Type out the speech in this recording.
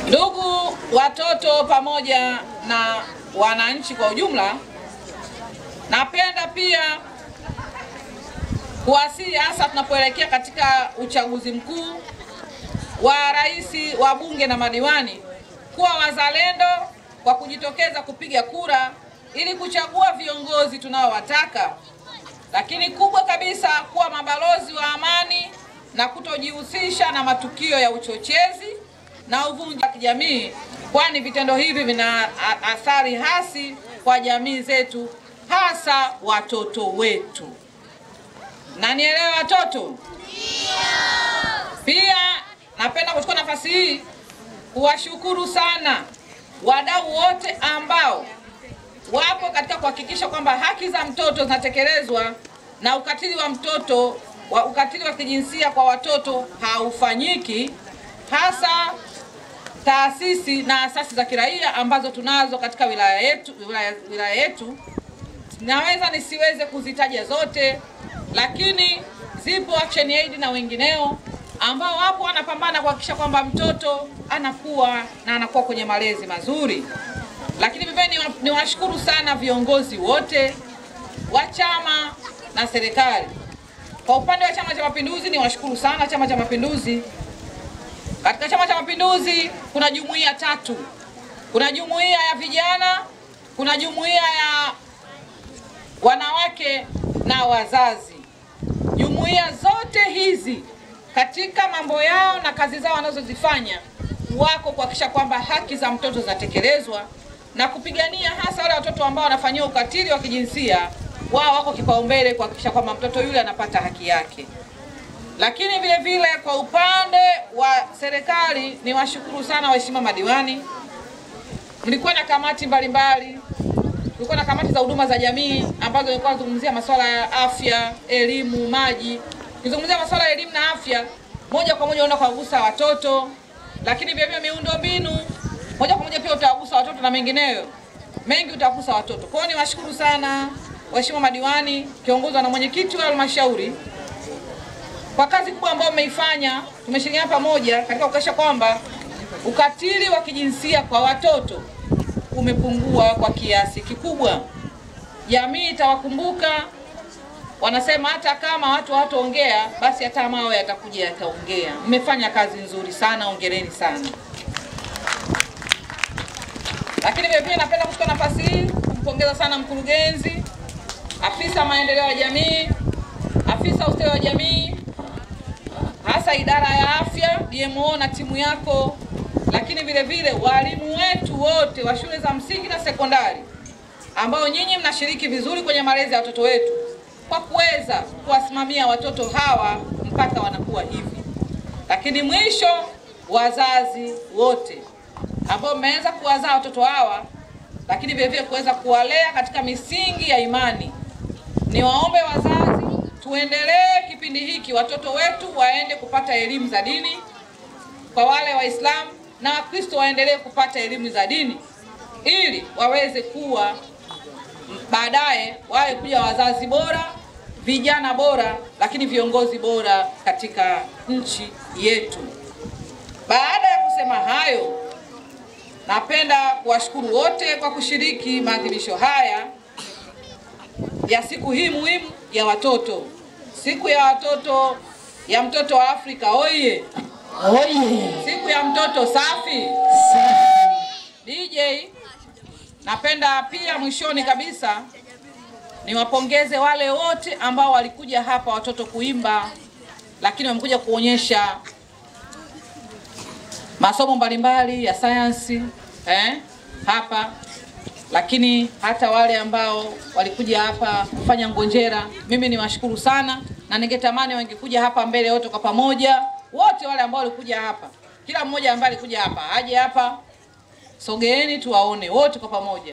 Ndugu watoto pamoja na wananchi kwa ujumla, napenda pia kuwasihi, hasa tunapoelekea katika uchaguzi mkuu wa rais, wa bunge na madiwani, kuwa wazalendo kwa kujitokeza kupiga kura ili kuchagua viongozi tunaowataka, lakini kubwa kabisa kuwa mabalozi wa amani na kutojihusisha na matukio ya uchochezi na uvunjifu wa kijamii, kwani vitendo hivi vina athari hasi kwa jamii zetu, hasa watoto wetu. Na nielewe watoto? Ndio. Pia napenda kuchukua nafasi hii kuwashukuru sana wadau wote ambao wapo katika kuhakikisha kwamba haki za mtoto zinatekelezwa na ukatili wa kijinsia kwa watoto haufanyiki, hasa taasisi na asasi za kiraia ambazo tunazo katika wilaya yetu. Naweza nisiweze kuzitaja zote, lakini zipo Action Aid na wengineo ambao wapo wanapambana kuhakikisha kwamba mtoto anakuwa kwenye malezi mazuri. Lakini pia niwashukuru sana viongozi wote wa chama na serikali. Kwa upande wa Chama cha Mapinduzi, niwashukuru sana Chama cha Mapinduzi. Katika Chama cha Mapinduzi kuna jumuiya tatu. Kuna jumuiya ya vijana, kuna jumuiya ya wanawake na wazazi. Jumuiya zote hizi katika mambo yao na kazi zao wanazozifanya wako kuhakikisha kwamba haki za mtoto zinatekelezwa na kupigania hasa wale watoto ambao wanafanyiwa ukatili wa kijinsia. Wao wako kipaumbele kuhakikisha kwamba mtoto yule anapata haki yake. Lakini vile vile kwa upande wa serikali, niwashukuru sana waheshimiwa madiwani. Mlikuwa na kamati mbalimbali, kulikuwa na kamati za huduma za jamii ambazo zilikuwa zinazungumzia masuala ya afya, elimu, maji. Kizungumzia masuala ya elimu na afya, moja kwa moja unaenda kugusa watoto, lakini vile vile miundombinu moja kwa moja pia utagusa watoto na mengineyo. Mengi utagusa watoto. Kwa hiyo niwashukuru sana waheshimiwa madiwani kiongozwa na mwenyekiti wa halmashauri kwa kazi kubwa ambayo mmeifanya. Tumeshirikiana pamoja katika kuhakikisha kwamba ukatili wa kijinsia kwa watoto umepungua kwa kiasi kikubwa. Jamii itawakumbuka. Wanasema hata kama watu hawataongea, basi hata mawe yatakuja yataongea. Mmefanya kazi nzuri sana, hongereni sana. Lakini pia napenda kuchukua nafasi hii kumpongeza sana mkurugenzi, afisa maendeleo ya jamii, afisa ustawi wa jamii, hasa idara ya afya, DMO na timu yako, lakini vile vile walimu wetu wote wa shule za msingi na sekondari ambao nyinyi mnashiriki vizuri kwenye malezi ya watoto wetu kwa kuweza kuwasimamia watoto hawa mpaka wanakuwa hivi. Lakini mwisho, wazazi wote ambao mmeweza kuwazaa watoto hawa, lakini vile vile kuweza kuwalea katika misingi ya imani. Niwaombe wazazi, tuendelee kipindi hiki watoto wetu waende kupata elimu za dini, kwa wale Waislamu na Wakristo waendelee kupata elimu za dini ili waweze kuwa baadaye wawe kuja wazazi bora, vijana bora, lakini viongozi bora katika nchi yetu. Baada ya kusema hayo, napenda kuwashukuru wote kwa kushiriki maadhimisho haya ya siku hii muhimu ya watoto. Siku ya watoto ya mtoto wa Afrika, oye! Oye! Siku ya mtoto safi. DJ, napenda pia mwishoni kabisa niwapongeze wale wote ambao walikuja hapa watoto kuimba, lakini wamekuja kuonyesha masomo mbalimbali ya sayansi hapa, lakini hata wale ambao walikuja hapa kufanya ngonjera. Mimi niwashukuru sana na ningetamani wangekuja hapa mbele wote kwa pamoja. Wote wale ambao walikuja hapa, kila mmoja ambaye alikuja hapa aje hapa, sogeeni tuwaone wote kwa pamoja.